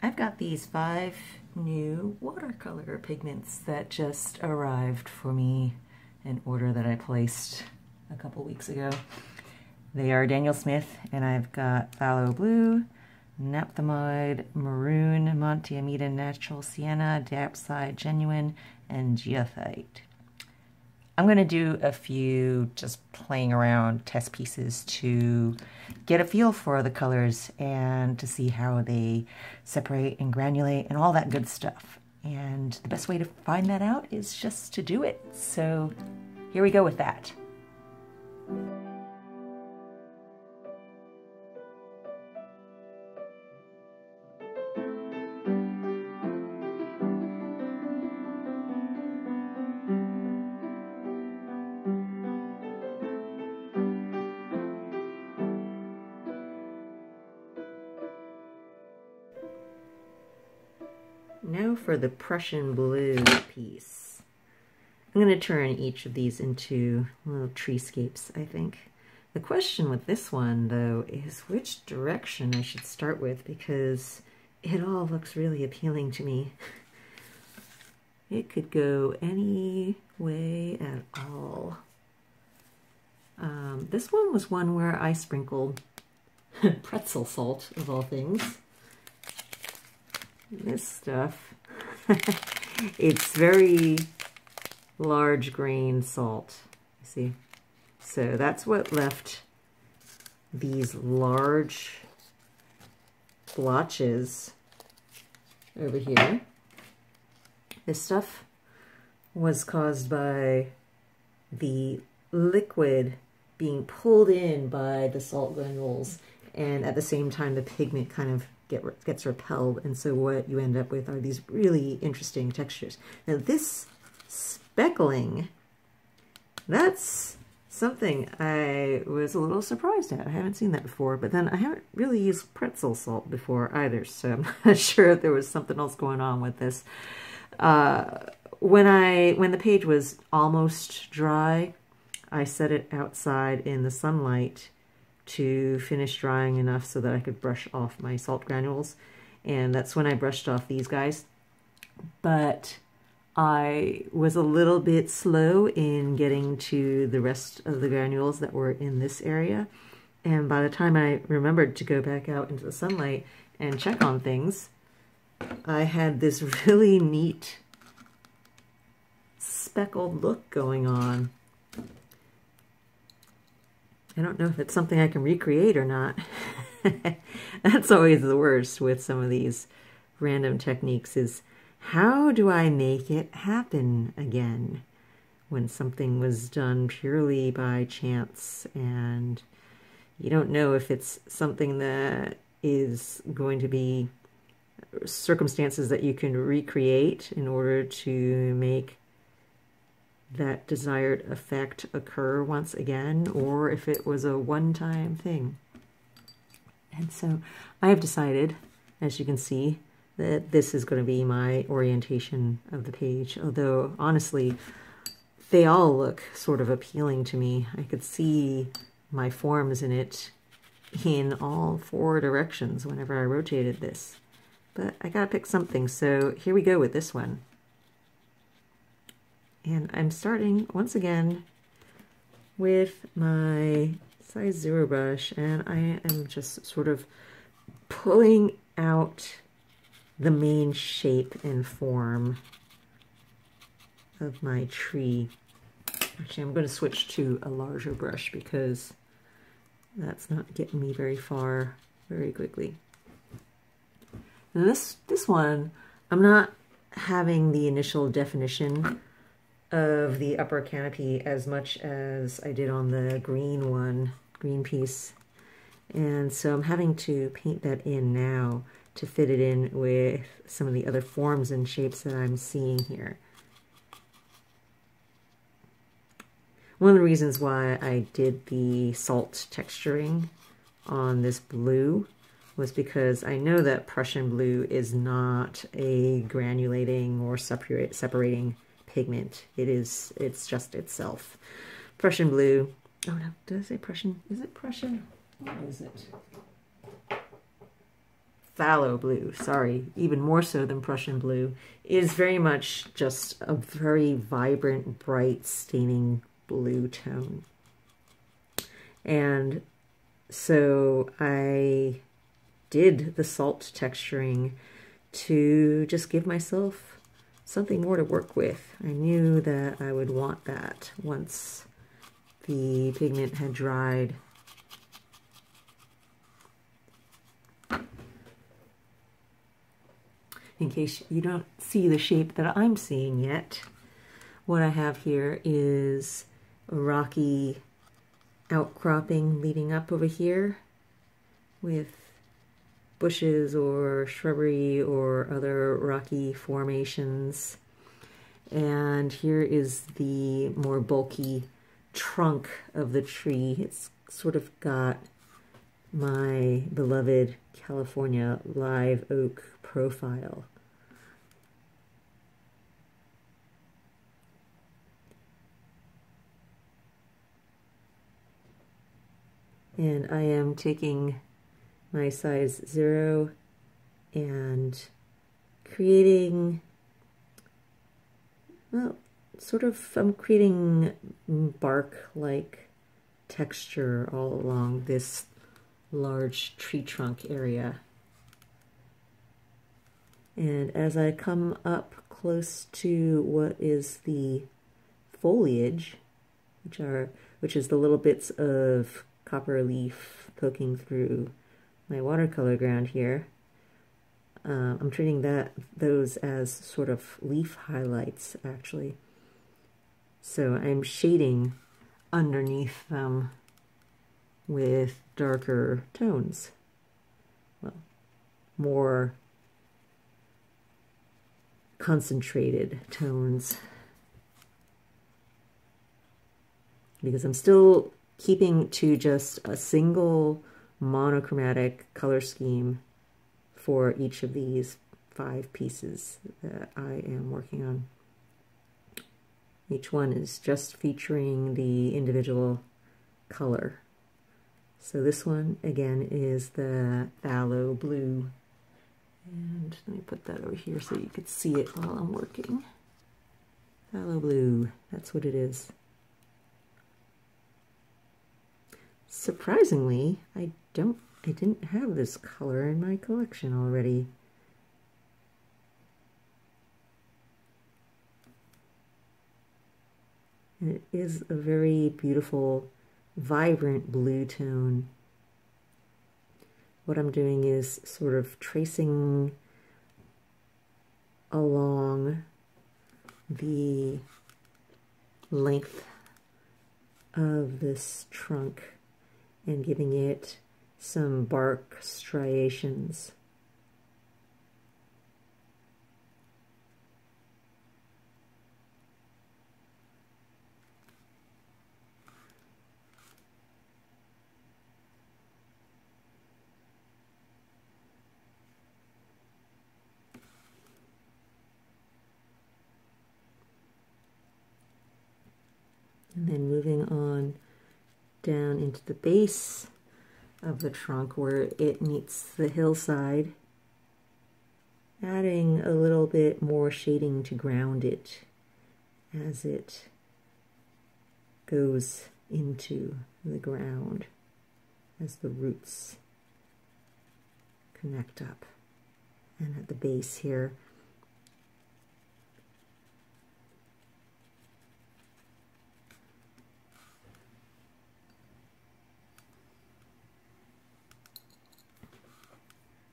I've got these 5 new watercolor pigments that just arrived for me, an order that I placed a couple weeks ago. They are Daniel Smith, and I've got Phthalo Blue, Naphthalmide Maroon, Monte Amida Natural Sienna, Dapside Genuine, and Geothite. I'm going to do a few just playing around test pieces to get a feel for the colors and to see how they separate and granulate and all that good stuff. And the best way to find that out is just to do it. So here we go with that. Now for the Prussian blue piece. I'm going to turn each of these into little treescapes, I think. The question with this one, though, is which direction I should start with, because it all looks really appealing to me. It could go any way at all. This one was one where I sprinkled pretzel salt, of all things. This stuff, it's very large grain salt, you see? So that's what left these large blotches over here. This stuff was caused by the liquid being pulled in by the salt granules, and at the same time the pigment kind of gets repelled, and so what you end up with are these really interesting textures. Now this speckling, that's something I was a little surprised at. I haven't seen that before, but then I haven't really used pretzel salt before either, so I'm not sure if there was something else going on with this. When the page was almost dry, I set it outside in the sunlight to finish drying enough so that I could brush off my salt granules, and that's when I brushed off these guys. But I was a little bit slow in getting to the rest of the granules that were in this area, and by the time I remembered to go back out into the sunlight and check on things, I had this really neat speckled look going on. I don't know if it's something I can recreate or not. That's always the worst with some of these random techniques, is how do I make it happen again when something was done purely by chance and you don't know if it's something that is going to be circumstances that you can recreate in order to make that desired effect occur once again, or if it was a one-time thing. And so I have decided, as you can see, that this is going to be my orientation of the page, although honestly they all look sort of appealing to me. I could see my forms in it in all 4 directions whenever I rotated this, but I gotta pick something, so here we go with this one. And I'm starting once again with my size 0 brush, and I am just sort of pulling out the main shape and form of my tree. Actually, I'm going to switch to a larger brush because that's not getting me very far very quickly. And this one, I'm not having the initial definition of the upper canopy as much as I did on the green piece. And so I'm having to paint that in now to fit it in with some of the other forms and shapes that I'm seeing here. One of the reasons why I did the salt texturing on this blue was because I know that Prussian blue is not a granulating or separating pigment. It's just itself. Prussian blue, oh no, did I say Prussian? Is it Prussian? What is it? phthalo blue, sorry, even more so than Prussian blue, is very much just a very vibrant, bright, staining blue tone. And so I did the salt texturing to just give myself something more to work with. I knew that I would want that once the pigment had dried. In case you don't see the shape that I'm seeing yet, what I have here is a rocky outcropping leading up over here with bushes or shrubbery or other rocky formations. And here is the more bulky trunk of the tree. It's sort of got my beloved California live oak profile. And I am taking my size 0 and creating, well, sort of, I'm creating bark-like texture all along this large tree trunk area. And as I come up close to what is the foliage, which is the little bits of copper leaf poking through my watercolor ground here, I'm treating those as sort of leaf highlights, actually. So I'm shading underneath them with darker tones. Well, more concentrated tones. Because I'm still keeping to just a single monochromatic color scheme for each of these 5 pieces that I am working on. Each one is just featuring the individual color. So this one, again, is the phthalo blue. And let me put that over here so you could see it while I'm working. Phthalo blue, that's what it is. Surprisingly, I didn't have this color in my collection already. And it is a very beautiful, vibrant blue tone. What I'm doing is sort of tracing along the length of this trunk and giving it some bark striations. And then moving on down into the base of the trunk where it meets the hillside, adding a little bit more shading to ground it as it goes into the ground, as the roots connect up. And at the base here,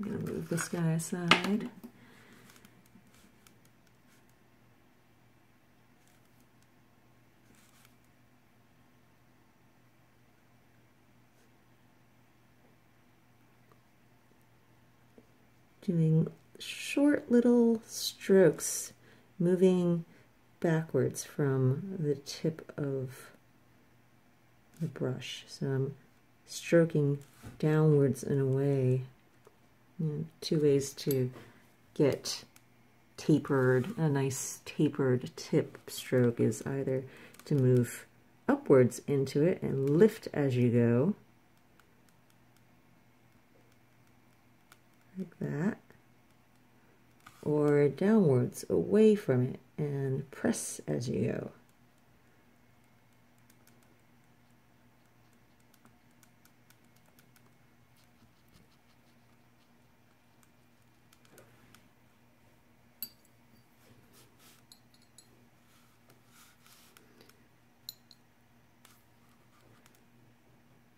I'm going to move this guy aside. Doing short little strokes, moving backwards from the tip of the brush. So I'm stroking downwards and away. And 2 ways to get a nice tapered tip stroke is either to move upwards into it and lift as you go, like that, or downwards away from it and press as you go.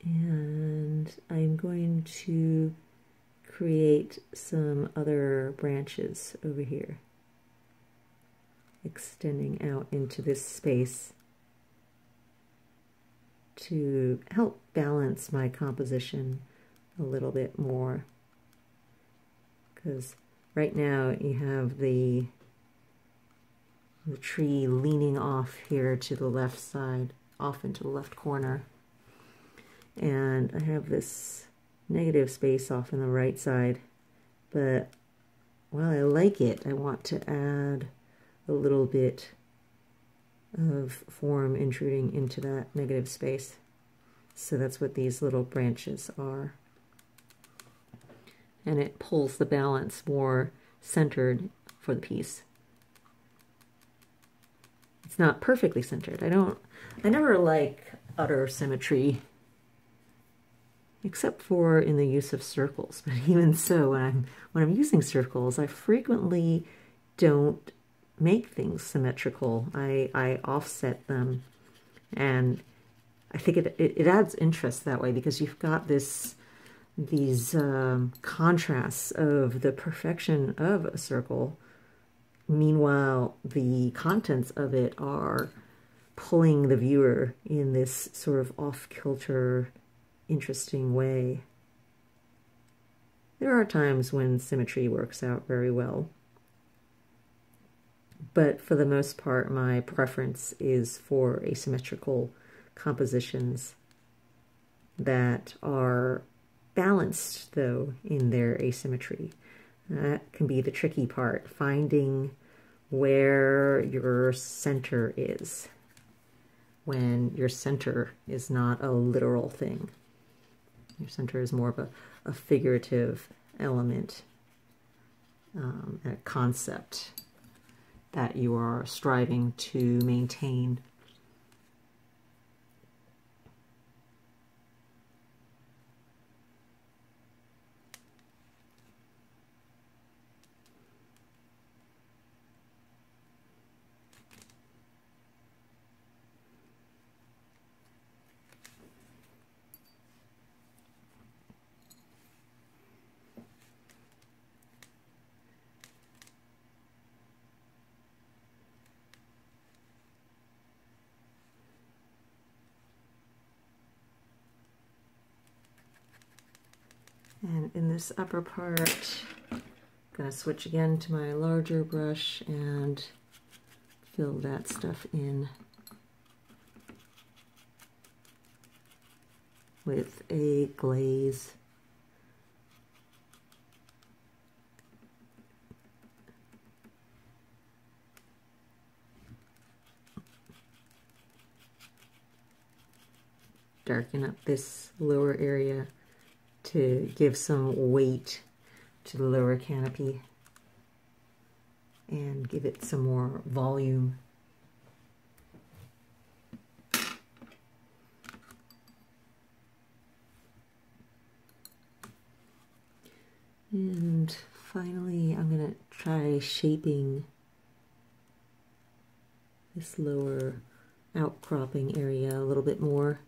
And I'm going to create some other branches over here, extending out into this space to help balance my composition a little bit more. Because right now you have the tree leaning off here to the left side, off into the left corner. And I have this negative space off on the right side, but while I like it, I want to add a little bit of form intruding into that negative space. So that's what these little branches are. And it pulls the balance more centered for the piece. It's not perfectly centered. I never like utter symmetry, except for in the use of circles. But even so, when I'm using circles, I frequently don't make things symmetrical. I offset them, and I think it adds interest that way, because you've got these contrasts of the perfection of a circle. Meanwhile, the contents of it are pulling the viewer in this sort of off-kilter, interesting way. There are times when symmetry works out very well, but for the most part my preference is for asymmetrical compositions that are balanced, though, in their asymmetry. That can be the tricky part, finding where your center is when your center is not a literal thing. Your center is more of a figurative element, a concept that you are striving to maintain. And in this upper part, I'm going to switch again to my larger brush and fill that stuff in with a glaze. Darken up this lower area to give some weight to the lower canopy and give it some more volume. And finally, I'm going to try shaping this lower outcropping area a little bit more.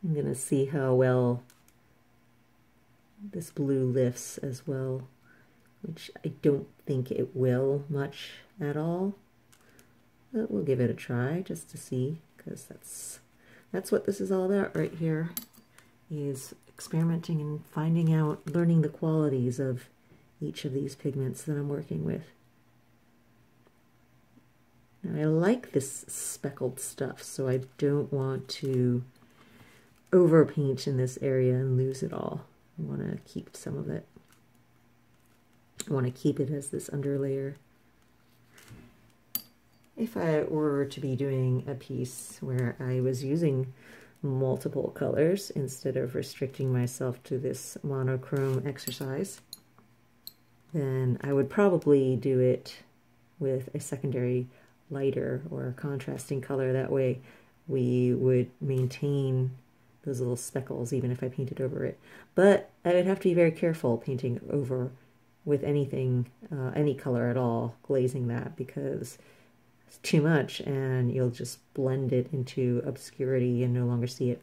I'm going to see how well this blue lifts as well, which I don't think it will much at all, but we'll give it a try just to see, because that's what this is all about right here, is experimenting and finding out, learning the qualities of each of these pigments that I'm working with. Now, I like this speckled stuff, so I don't want to overpaint in this area and lose it all. I want to keep some of it. I want to keep it as this underlayer. If I were to be doing a piece where I was using multiple colors instead of restricting myself to this monochrome exercise, then I would probably do it with a secondary lighter or contrasting color. That way we would maintain those little speckles even if I painted over it. But I would have to be very careful painting over with anything, any color at all, glazing that, because it's too much and you'll just blend it into obscurity and no longer see it.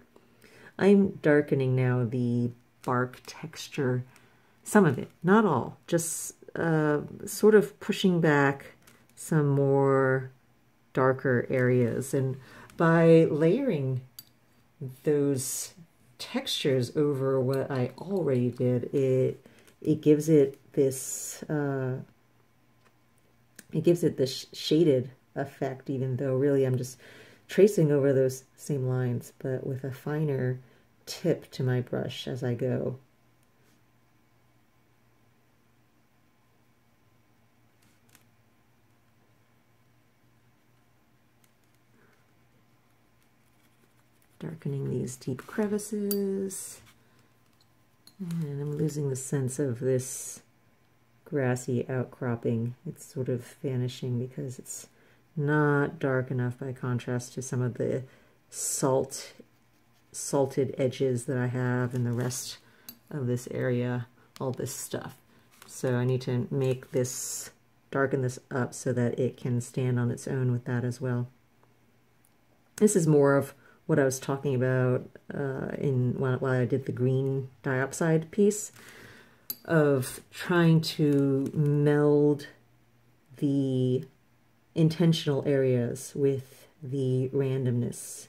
I'm darkening now the bark texture, some of it, not all, just sort of pushing back some more darker areas. And by layering those textures over what I already did, it gives it this shaded effect, even though really I'm just tracing over those same lines, but with a finer tip to my brush as I go. Darkening these deep crevices, and I'm losing the sense of this grassy outcropping. It's sort of vanishing because it's not dark enough by contrast to some of the salted edges that I have in the rest of this area, all this stuff. So I need to make this, darken this up so that it can stand on its own with that as well. This is more of what I was talking about while I did the green diopside piece, of trying to meld the intentional areas with the randomness,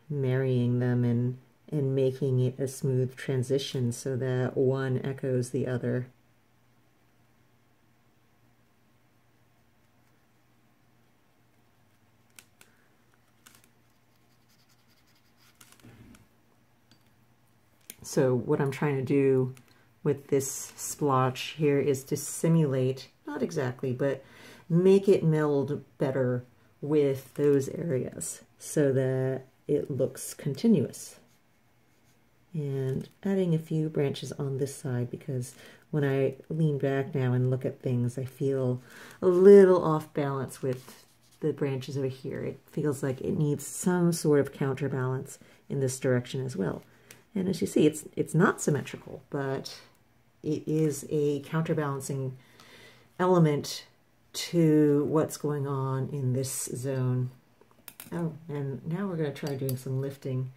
marrying them and making it a smooth transition so that one echoes the other. So what I'm trying to do with this splotch here is to simulate, not exactly, but make it meld better with those areas so that it looks continuous. And adding a few branches on this side, because when I lean back now and look at things, I feel a little off balance with the branches over here. It feels like it needs some sort of counterbalance in this direction as well. And as you see, it's not symmetrical, but it is a counterbalancing element to what's going on in this zone. Oh, and now we're going to try doing some lifting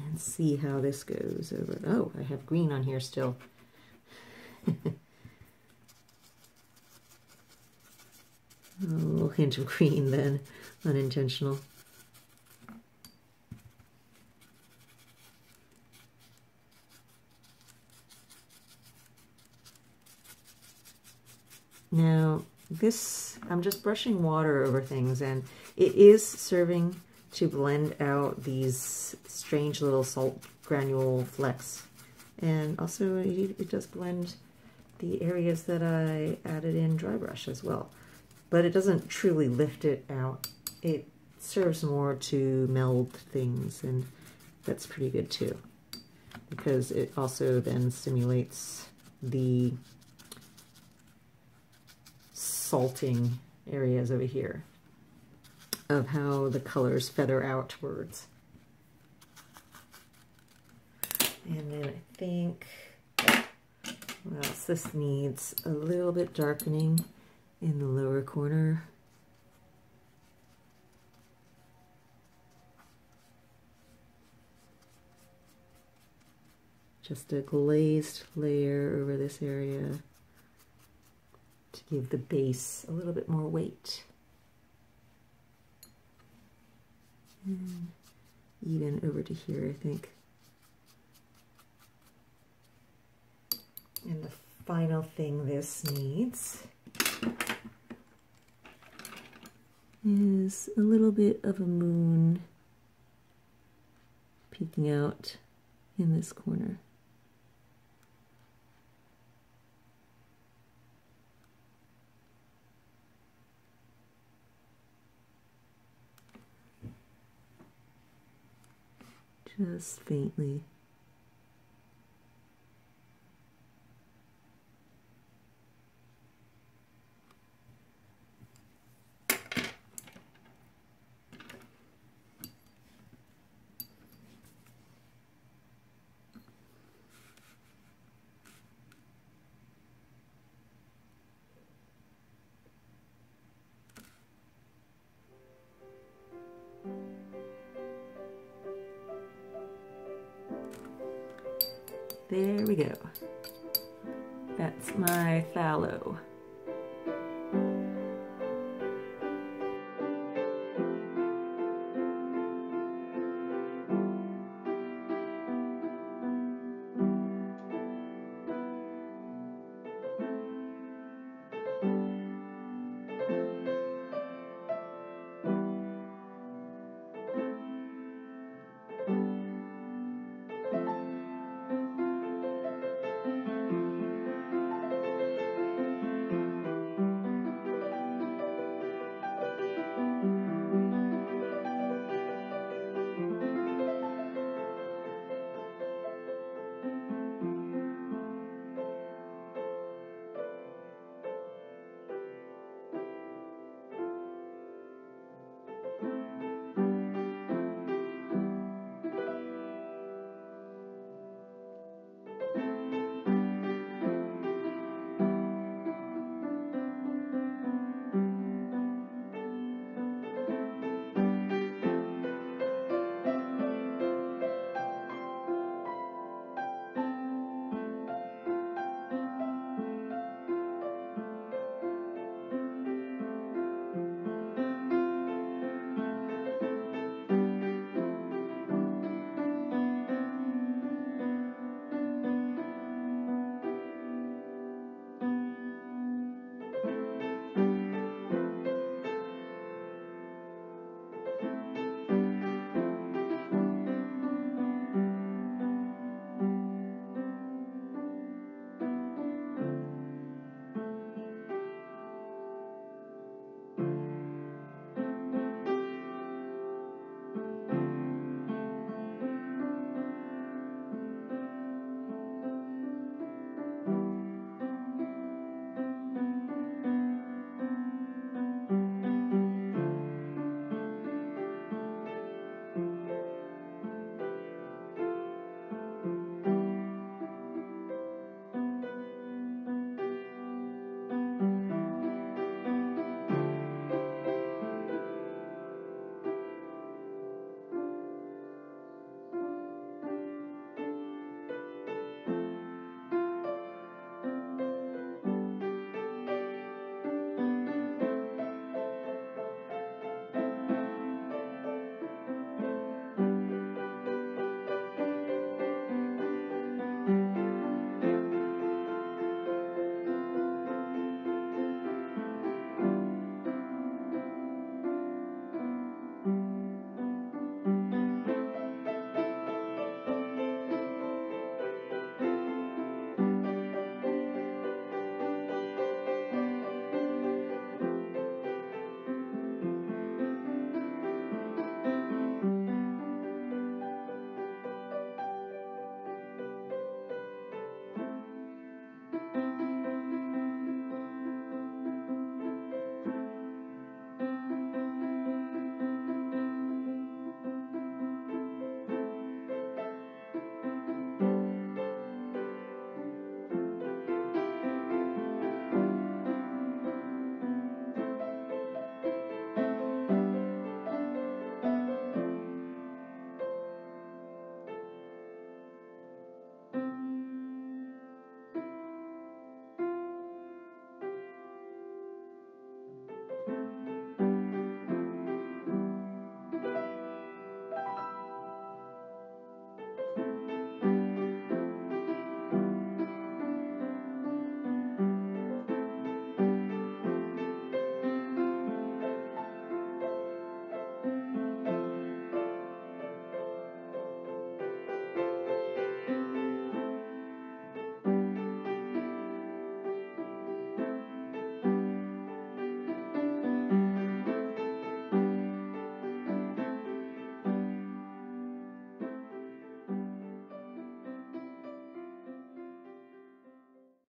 and see how this goes over. Oh, I have green on here still. A little hint of green then, unintentional. Now, this, I'm just brushing water over things, and it is serving to blend out these strange little salt granule flecks. And also it does blend the areas that I added in dry brush as well. But it doesn't truly lift it out. It serves more to meld things, and that's pretty good too, because it also then simulates the salting areas over here of how the colors feather outwards. And then I think, what else? This needs a little bit darkening in the lower corner. Just a glazed layer over this area to give the base a little bit more weight. And even over to here, I think. And the final thing this needs is a little bit of a moon peeking out in this corner. Just faintly. There we go. That's my fallow.